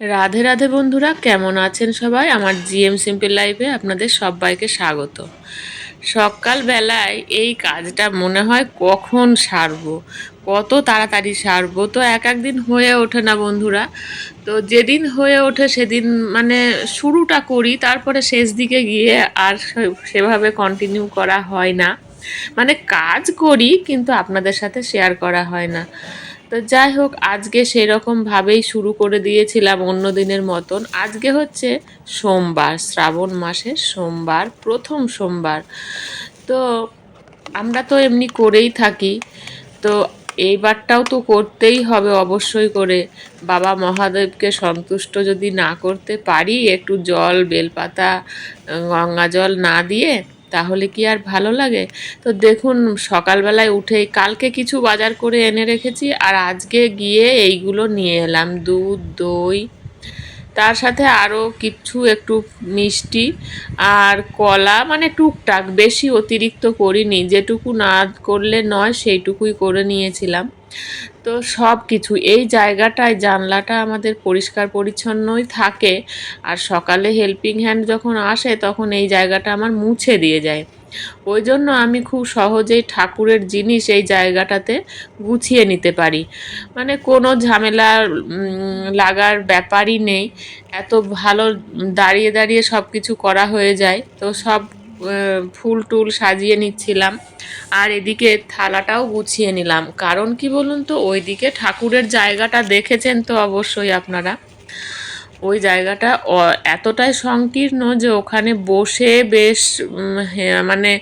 রাধে রাধে বন্ধুরা, কেমন আছেন সবাই? আমার জিএম সিম্পল লাইফে আপনাদের সবাইকে স্বাগত। সকাল বেলায় এই কাজটা মনে হয় কখন সারবো, কত তাড়াতাড়ি সারবো, তো এক একদিন হয়ে ওঠে না বন্ধুরা। তো যেদিন হয়ে ওঠে সেদিন মানে শুরুটা করি, তারপরে শেষ দিকে গিয়ে আর সেভাবে কন্টিনিউ করা হয় না। মানে কাজ করি কিন্তু আপনাদের সাথে শেয়ার করা হয় না। তো যাই হোক, আজকে সেরকমভাবেই শুরু করে দিয়েছিলাম অন্য দিনের মতন। আজকে হচ্ছে সোমবার, শ্রাবণ মাসের সোমবার, প্রথম সোমবার। তো আমরা তো এমনি করেই থাকি, তো এইবারটাও তো করতেই হবে অবশ্যই করে। বাবা মহাদেবকে সন্তুষ্ট যদি না করতে পারি, একটু জল বেলপাতা গঙ্গা জল না দিয়ে, তাহলে কি আর ভালো লাগে? তো দেখুন, সকালবেলায় উঠেই কালকে কিছু বাজার করে এনে রেখেছি, আর আজকে গিয়ে এইগুলো নিয়ে এলাম, দুধ, দই, তার সাথে আরও কিছু একটু মিষ্টি আর কলা, মানে টুকটাক, বেশি অতিরিক্ত করিনি, যেটুকু না করলে নয় সেইটুকুই করে নিয়েছিলাম। তো সব কিছু এই জায়গাটায়, জানলাটা আমাদের পরিষ্কার পরিচ্ছন্নই থাকে, আর সকালে হেল্পিং হ্যান্ড যখন আসে তখন এই জায়গাটা আমার মুছে দিয়ে যায়। ওই জন্য আমি খুব সহজেই ঠাকুরের জিনিস এই জায়গাটাতে গুছিয়ে নিতে পারি, মানে কোনো ঝামেলা লাগার ব্যাপারই নেই। এত ভালো দাঁড়িয়ে দাঁড়িয়ে সব কিছু করা হয়ে যায়। তো সব ফুল টুল সাজিয়ে নিচ্ছিলাম, আর এদিকে থালাটাও গুছিয়ে নিলাম। কারণ কি বলুন তো, ওইদিকে ঠাকুরের জায়গাটা দেখেছেন তো অবশ্যই আপনারা। ওই জায়গাটা এতটাই সংকীর্ণ যে ওখানে বসে বেশ মানে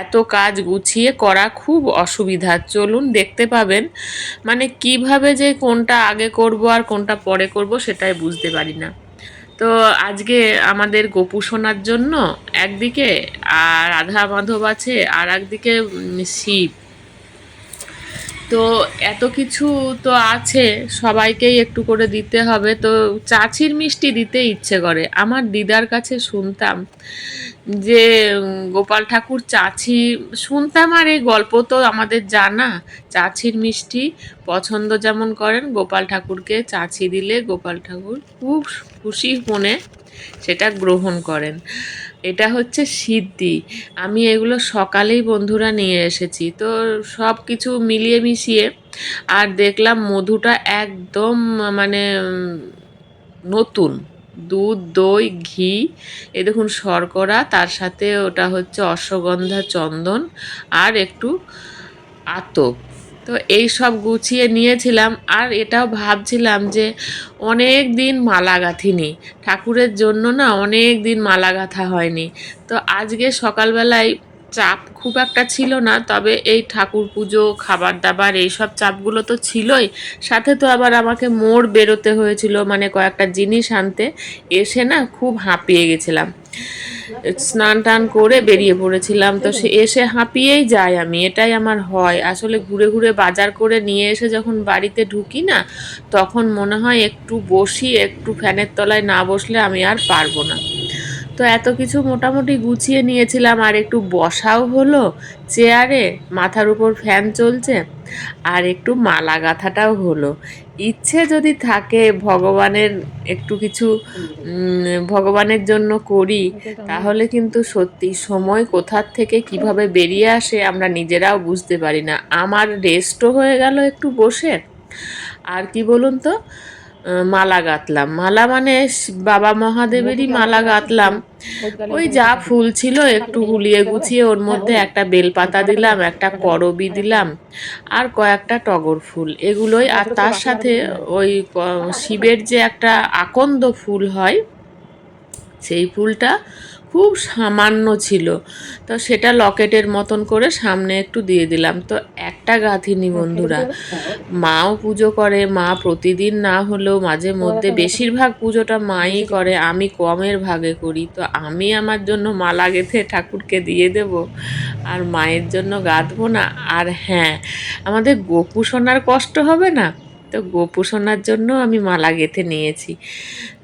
এত কাজ গুছিয়ে করা খুব অসুবিধা। চলুন দেখতে পাবেন, মানে কিভাবে যে কোনটা আগে করব আর কোনটা পরে করব সেটাই বুঝতে পারি না। তো আজকে আমাদের গোপু সোনার জন্য একদিকে আর রাধা মাধব আছে, আর একদিকে শিব। তো এত কিছু তো আছে, সবাইকেই একটু করে দিতে হবে। তো চাচির মিষ্টি দিতে ইচ্ছে করে। আমার দিদার কাছে শুনতাম যে গোপাল ঠাকুর চাচি, শুনতাম, আর এই গল্প তো আমাদের জানা। চাচির মিষ্টি পছন্দ যেমন করেন, গোপাল ঠাকুরকে চাচি দিলে গোপাল ঠাকুর খুব খুশি মনে সেটা গ্রহণ করেন। এটা হচ্ছে সিদ্ধি। আমি এগুলো সকালেই বন্ধুরা নিয়ে এসেছি, তো সব কিছু মিলিয়ে মিশিয়ে, আর দেখলাম মধুটা একদম মানে নতুন। দুধ, দই, ঘি, এ দেখুন শর্করা, তার সাথে ওটা হচ্ছে অশ্বগন্ধা, চন্দন, আর একটু আতপ। তো এই সব গুছিয়ে নিয়েছিলাম, আর এটাও ভাবছিলাম যে অনেক দিন মালা গাঁথিনি ঠাকুরের জন্য, না অনেক দিন মালা গাঁথা হয়নি। তো আজকে সকালবেলায় চাপ খুব একটা ছিল না, তবে এই ঠাকুর পুজো, খাবার দাবার, এইসব চাপগুলো তো ছিলই, সাথে তো আবার আমাকে মোড় বেরোতে হয়েছিল, মানে কয়েকটা জিনিস আনতে। এসে না খুব হাঁপিয়ে গেছিলাম, স্নান টান করে বেরিয়ে পড়েছিলাম। তো সে এসে হাঁপিয়েই যাই আমি, এটাই আমার হয় আসলে। ঘুরে ঘুরে বাজার করে নিয়ে এসে যখন বাড়িতে ঢুকি না, তখন মনে হয় একটু বসি, একটু ফ্যানের তলায় না বসলে আমি আর পারবো না। তো এত কিছু মোটামুটি গুছিয়ে নিয়েছিলাম, আর একটু বসাও হলো চেয়ারে, মাথার উপর ফ্যান চলছে, আর একটু মালা গাঁথাটাও হলো। ইচ্ছে যদি থাকে ভগবানের একটু কিছু ভগবানের জন্য করি, তাহলে কিন্তু সত্যি সময় কোথার থেকে কিভাবে বেরিয়ে আসে আমরা নিজেরাও বুঝতে পারি না। আমার রেস্টও হয়ে গেল একটু বসে। আর কি বলুন তো, মালা গাঁথলাম, মালা মানে বাবা মহাদেবেরই মালা গাঁথলাম। ওই যা ফুল ছিল একটু গুলিয়ে গুছিয়ে ওর মধ্যে একটা বেলপাতা দিলাম, একটা করবি দিলাম, আর কয়েকটা টগর ফুল, এগুলোই। আর তার সাথে ওই শিবের যে একটা আকন্দ ফুল হয়, সেই ফুলটা খুব সামান্য ছিল, তো সেটা লকেটের মতন করে সামনে একটু দিয়ে দিলাম। তো একটা গাঁথিনি বন্ধুরা। মাও পুজো করে, মা প্রতিদিন না হলেও মাঝে মধ্যে, বেশিরভাগ পুজোটা মাই করে, আমি কমের ভাগে করি। তো আমি আমার জন্য মালা গেঁথে ঠাকুরকে দিয়ে দেব, আর মায়ের জন্য গাঁথবো না? আর হ্যাঁ, আমাদের গোপু সোনার কষ্ট হবে না? তো গোপু সোনার জন্য আমি মালা গেঁথে নিয়েছি।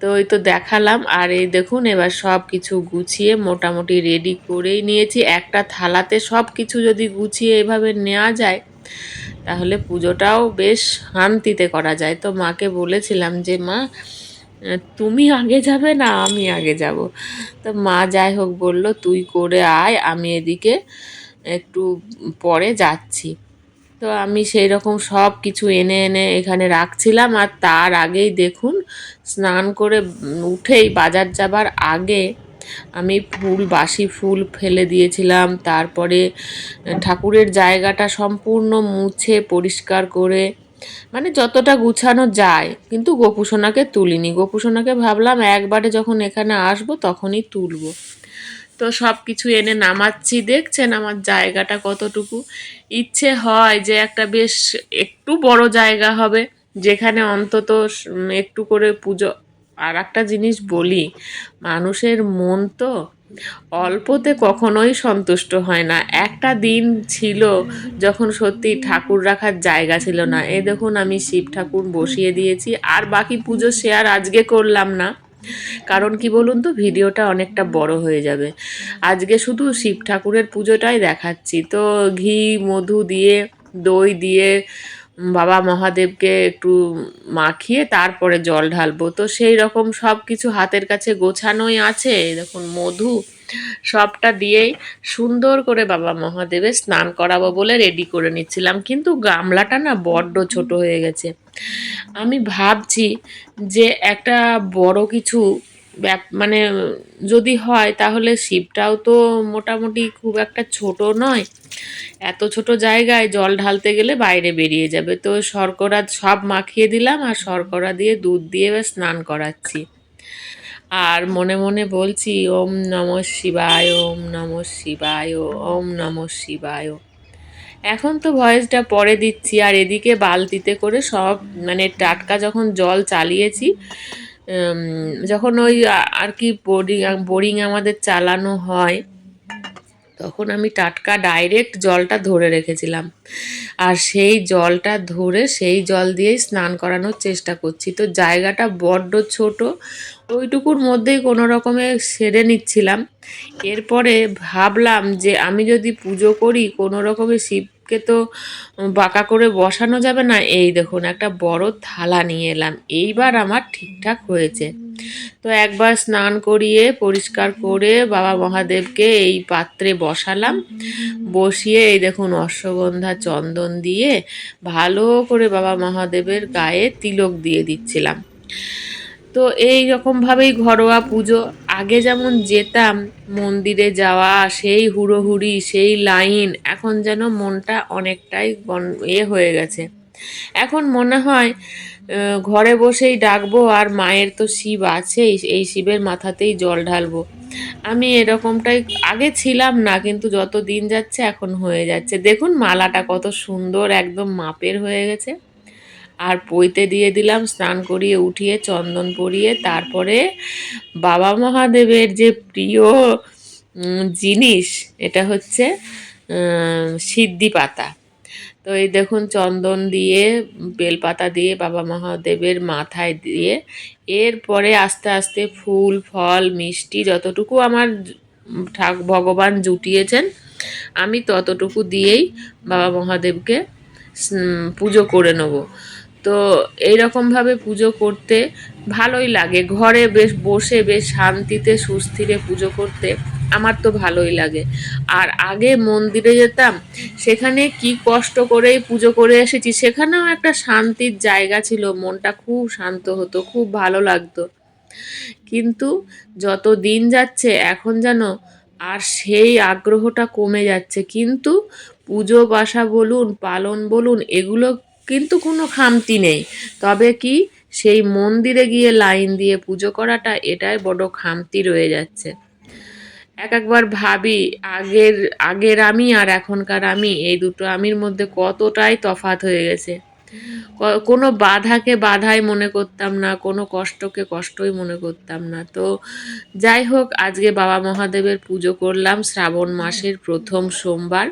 তো ওই তো দেখালাম, আর এই দেখুন এবার সব কিছু গুছিয়ে মোটামুটি রেডি করেই নিয়েছি। একটা থালাতে সব কিছু যদি গুছিয়ে এভাবে নেওয়া যায়, তাহলে পুজোটাও বেশ শান্তিতে করা যায়। তো মাকে বলেছিলাম যে মা, তুমি আগে যাবে না আমি আগে যাব। তো মা যাই হোক বলল তুই করে আয়, আমি এদিকে একটু পরে যাচ্ছি। তো আমি সেই রকম সব কিছু এনে এনে এখানে রাখছিলাম, আর তার আগেই দেখুন স্নান করে উঠেই বাজার যাবার আগে আমি বাসি ফুল ফেলে দিয়েছিলাম। তারপরে ঠাকুরের জায়গাটা সম্পূর্ণ মুছে পরিষ্কার করে, মানে যতটা গুছানো যায়, কিন্তু গোপুসোনাকে তুলিনি। গোপুসোনাকে ভাবলাম একবারে যখন এখানে আসবো তখনই তুলবো। তো সব কিছু এনে নামাচ্ছি, দেখছেন আমার জায়গাটা কতটুকু। ইচ্ছে হয় যে একটা বেশ একটু বড় জায়গা হবে, যেখানে অন্তত একটু করে পুজো। আর একটা জিনিস বলি, মানুষের মন তো অল্পতে কখনোই সন্তুষ্ট হয় না। একটা দিন ছিল যখন সত্যি ঠাকুর রাখার জায়গা ছিল না। এই দেখুন আমি শিব ঠাকুর বসিয়ে দিয়েছি, আর বাকি পুজো শেয়ার আজকে করলাম না, কারণ কি বলুন তো, ভিডিওটা অনেকটা বড় হয়ে যাবে। আজকে শুধু শিব ঠাকুরের পুজোটাই দেখাচ্ছি। তো ঘি মধু দিয়ে, দই দিয়ে বাবা মহাদেবকে একটু মাখিয়ে তারপরে জল ঢালবো। তো সেই রকম সব কিছু হাতের কাছে গোছানোই আছে। দেখুন মধু সবটা দিয়েই সুন্দর করে বাবা মহাদেবের স্নান করাবো বলে রেডি করে নিচ্ছিলাম, কিন্তু গামলাটা না বড্ড ছোট হয়ে গেছে। আমি ভাবছি যে একটা বড় কিছু মানে যদি হয় তাহলে শিবটাও তো মোটামুটি খুব একটা ছোট নয়, এত ছোট জায়গায় জল ঢালতে গেলে বাইরে বেরিয়ে যাবে। তো শর্করা সব মাখিয়ে দিলাম, আর শর্করা দিয়ে দুধ দিয়ে এবার স্নান করাচ্ছি। আর মনে মনে বলছি ওম নমঃ শিবায়, ওম নমঃ শিবায়, ওম নমঃ শিবায়। এখন তো ভয়েসটা পরে দিচ্ছি, আর এদিকে বালতিতে করে সব, মানে টাটকা যখন জল চালিয়েছি, যখন ওই আর কি বোরিং আমাদের চালানো হয়, তখন আমি টাটকা ডাইরেক্ট জলটা ধরে রেখেছিলাম, আর সেই জলটা ধরে সেই জল দিয়েই স্নান করানোর চেষ্টা করছি। তো জায়গাটা বড্ড ছোট, ওইটুকুর মধ্যেই কোনো রকমে সেরে নিচ্ছিলাম। এরপরে ভাবলাম যে আমি যদি পুজো করি কোনো রকমে, শিবকে তো বাঁকা করে বসানো যাবে না। এই দেখুন একটা বড় থালা নিয়ে এলাম, এইবার আমার ঠিকঠাক হয়েছে। তো একবার স্নান করিয়ে পরিষ্কার করে বাবা মহাদেবকে এই পাত্রে বসালাম। বসিয়ে এই দেখুন অশ্বগন্ধা চন্দন দিয়ে ভালো করে বাবা মহাদেবের গায়ে তিলক দিয়ে দিচ্ছিলাম। তো এই রকমভাবেই ঘরোয়া পুজো। আগে যেমন যেতাম মন্দিরে যাওয়া, সেই হুড়োহুড়ি, সেই লাইন, এখন যেন মনটা অনেকটাই হয়ে গেছে। এখন মনে হয় ঘরে বসেই ডাকবো, আর মায়ের তো শিব আছেই, এই শিবের মাথাতেই জল ঢালবো। আমি এরকমটাই আগে ছিলাম না, কিন্তু যত দিন যাচ্ছে এখন হয়ে যাচ্ছে। দেখুন মালাটা কত সুন্দর একদম মাপের হয়ে গেছে। আর পইতে দিয়ে দিলাম, স্নান করিয়ে উঠিয়ে চন্দন পরিয়ে। তারপরে বাবা মহাদেবের যে প্রিয় জিনিস, এটা হচ্ছে সিদ্ধি পাতা। তো এই দেখুন চন্দন দিয়ে, বেলপাতা দিয়ে বাবা মহাদেবের মাথায় দিয়ে, এরপরে আস্তে আস্তে ফুল ফল মিষ্টি যতটুকু আমার ভগবান জুটিয়েছেন, আমি ততটুকু দিয়েই বাবা মহাদেবকে পুজো করে নেব। তো এইরকমভাবে পুজো করতে ভালোই লাগে, ঘরে বেশ বসে বেশ শান্তিতে সুস্থিরে পুজো করতে আমার তো ভালোই লাগে। আর আগে মন্দিরে যেতাম, সেখানে কি কষ্ট করেই পুজো করে এসেছি, সেখানেও একটা শান্তির জায়গা ছিল, মনটা খুব শান্ত হতো, খুব ভালো লাগতো। কিন্তু যত দিন যাচ্ছে এখন যেন আর সেই আগ্রহটা কমে যাচ্ছে। কিন্তু পুজো পাশা বলুন, পালন বলুন, এগুলো কিন্তু কোনো খামতি নেই। তবে কি, সেই মন্দিরে গিয়ে লাইন দিয়ে পুজো করাটা, এটাই বড় খামতি রয়ে যাচ্ছে। একবার ভাবি আগের আগের আমি আর এখনকার আমি, এই দুটো আমির মধ্যে কতটাই তফাৎ হয়ে গেছে। কোনো বাধাকে বাধাই মনে করতাম না, কোনো কষ্টকে কষ্টই মনে করতাম না। তো যাই হোক, আজকে বাবা মহাদেবের পুজো করলাম শ্রাবণ মাসের প্রথম সোমবার।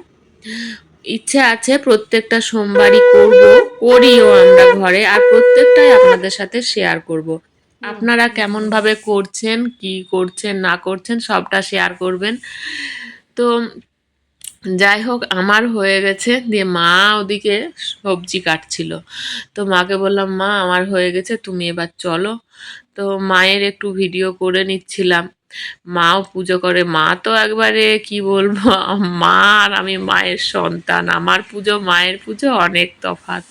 ইচ্ছে আছে প্রত্যেকটা সোমবারই করব, করিও আমরা ঘরে, আর প্রত্যেকটাই আপনাদের সাথে শেয়ার করব। আপনারা কেমনভাবে করছেন, কি করছেন না করছেন, সবটা শেয়ার করবেন। তো যাই হোক আমার হয়ে গেছে, দিয়ে মা ওদিকে সবজি কাটছিল। তো মাকে বললাম, মা আমার হয়ে গেছে, তুমি এবার চলো। তো মায়ের একটু ভিডিও করে নিচ্ছিলাম। মাও পুজো করে, মা তো একবারে কি বলবো, মা আর আমি মায়ের সন্তান, আমার পুজো মায়ের পুজো অনেক তফাৎ।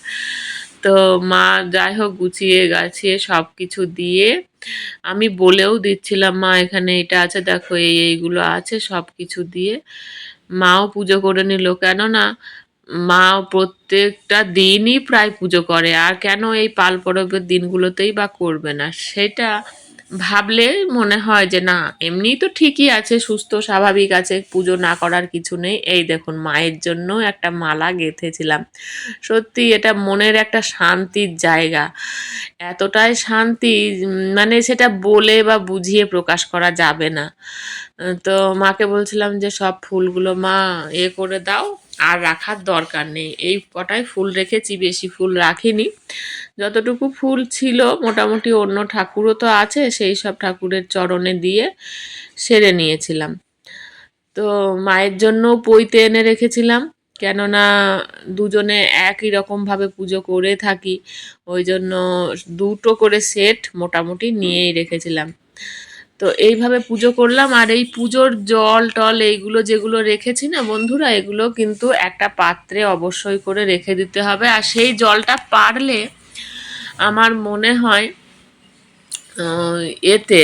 তো মা যাই হোক গুছিয়ে গাছিয়ে সব কিছু দিয়ে, আমি বলেও দিচ্ছিলাম, মা এখানে এটা আছে দেখো, এইগুলো আছে, সব কিছু দিয়ে মাও পুজো করে নিল। কেননা মা প্রত্যেকটা দিনই প্রায় পুজো করে, আর কেন এই পাল পরবের দিনগুলোতেই বা করবে না, সেটা ভাবলে মনে হয় যে না, এমনিই তো ঠিকই আছে, সুস্থ স্বাভাবিক আছে, পুজো না করার কিছু নেই। এই দেখুন মায়ের জন্য একটা মালা গেঁথেছিলাম। সত্যি এটা মনের একটা শান্তির জায়গা, এতটাই শান্তি, মানে সেটা বলে বা বুঝিয়ে প্রকাশ করা যাবে না। তো মাকে বলছিলাম যে সব ফুলগুলো মা করে দাও, আর রাখার দরকার নেই, এই কটাই ফুল রেখেছি, বেশি ফুল রাখিনি। যতটুকু ফুল ছিল মোটামুটি অন্য ঠাকুরও তো আছে, সেই সব ঠাকুরের চরণে দিয়ে সেরে নিয়েছিলাম। তো মায়ের জন্য পৈতে এনে রেখেছিলাম, কেননা দুজনে একই রকমভাবে পুজো করে থাকি, ওই জন্য দুটো করে সেট মোটামুটি নিয়েই রেখেছিলাম। তো এইভাবে পুজো করলাম। আর এই পুজোর জল টল এইগুলো যেগুলো রেখেছি না বন্ধুরা, এগুলো কিন্তু একটা পাত্রে অবশ্যই করে রেখে দিতে হবে। আর সেই জলটা পারলে আমার মনে হয় এতে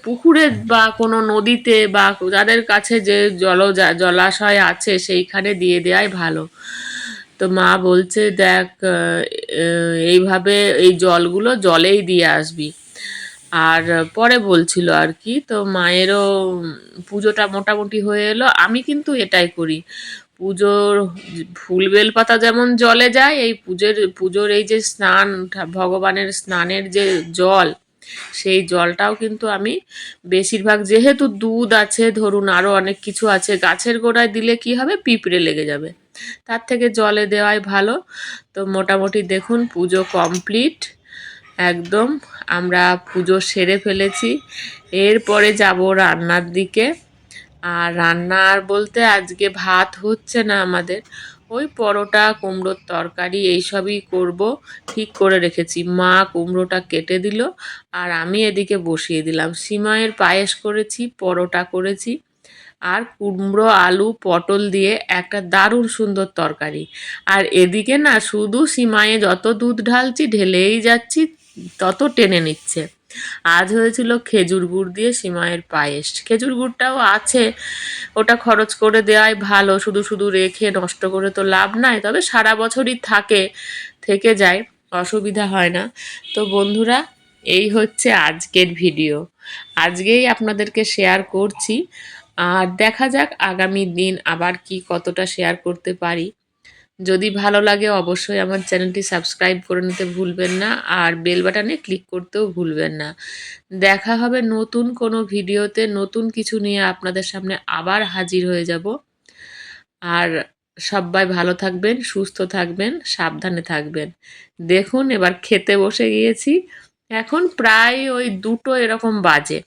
পুকুরে বা কোনো নদীতে বা যাদের কাছে যে জলাশয় আছে সেইখানে দিয়ে দেওয়াই ভালো। তো মা বলছে দেখ, এইভাবে এই জলগুলো জলেই দিয়ে আসবি। আর পরে বলছিল আর কি, তো মায়েরও পুজোটা মোটামুটি হয়ে এলো। আমি কিন্তু এটাই করি, পুজোর ফুল বেলপাতা যেমন জলে যায়, এই পুজোর এই যে স্নান, ভগবানের স্নানের যে জল, সেই জলটাও কিন্তু আমি বেশিরভাগ, যেহেতু দুধ আছে ধরুন, আরও অনেক কিছু আছে, গাছের গোড়ায় দিলে কি হবে, পিঁপড়ে লেগে যাবে, তার থেকে জলে দেওয়াই ভালো। তো মোটামুটি দেখুন পুজো কমপ্লিট একদম, আমরা পুজো সেরে ফেলেছি। এরপরে যাব রান্নার দিকে। আর রান্নার বলতে আজকে ভাত হচ্ছে না আমাদের, ওই পরোটা, কুমড়োর তরকারি এইসবই করব ঠিক করে রেখেছি। মা কুমড়োটা কেটে দিল, আর আমি এদিকে বসিয়ে দিলাম। সিমাইয়ের পায়েস করেছি, পরোটা করেছি, আর কুমড়ো আলু পটল দিয়ে একটা দারুণ সুন্দর তরকারি। আর এদিকে না শুধু সিমাইয়ে যত দুধ ঢালছি, ঢেলেই যাচ্ছি, তত টেনে নিচ্ছে। আজ হয়েছিল খেজুর গুড় দিয়ে সিমাইয়ের পায়েস, খেজুর গুড়টাও আছে, ওটা খরচ করে দেওয়াই ভালো, শুধু শুধু রেখে নষ্ট করে তো লাভ নাই, তবে সারা বছরই থেকে যায়, অসুবিধা হয় না। তো বন্ধুরা, এই হচ্ছে আজকের ভিডিও, আজকেই আপনাদেরকে শেয়ার করছি। আর দেখা যাক আগামী দিন আবার কি কতটা শেয়ার করতে পারি। যদি ভালো লাগে অবশ্যই আমার চ্যানেলটি সাবস্ক্রাইব করে নিতে ভুলবেন না, আর বেল বাটনে ক্লিক করতেও ভুলবেন না। দেখা হবে নতুন কোনো ভিডিওতে, নতুন কিছু নিয়ে আপনাদের সামনে আবার হাজির হয়ে যাব। আর সবাই ভালো থাকবেন, সুস্থ থাকবেন, সাবধানে থাকবেন। দেখুন এবার খেতে বসে গিয়েছি, এখন প্রায় ওই 2টো এরকম বাজে,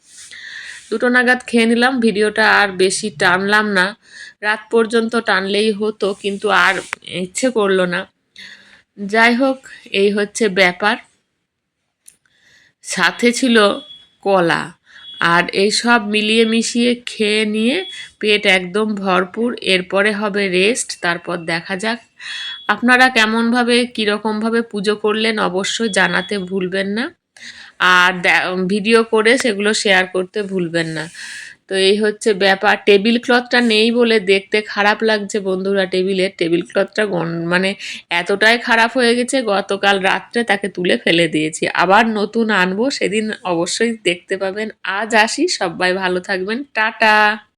2টো নাগাদ খেয়ে নিলাম। ভিডিওটা আর বেশি টানলাম না, রাত পর্যন্ত টানলেই হতো, কিন্তু আর ইচ্ছে করলো না। যাই হোক, এই হচ্ছে ব্যাপার। সাথে ছিল কলা, আর এই সব মিলিয়ে মিশিয়ে খেয়ে নিয়ে পেট একদম ভরপুর। এরপরে হবে রেস্ট, তারপর দেখা যাক আপনারা কেমনভাবে কীরকমভাবে পুজো করলেন অবশ্যই জানাতে ভুলবেন না, আর ভিডিও করে সেগুলো শেয়ার করতে ভুলবেন না। তো এই হচ্ছে ব্যাপার। টেবিল ক্লথটা নেই বলে দেখতে খারাপ লাগছে বন্ধুরা, টেবিল ক্লথটা মানে এতটাই খারাপ হয়ে গেছে, গতকাল রাত্রে তাকে তুলে ফেলে দিয়েছি, আবার নতুন আনবো, সেদিন অবশ্যই দেখতে পাবেন। আজ আসি, সবাই ভালো থাকবেন, টাটা।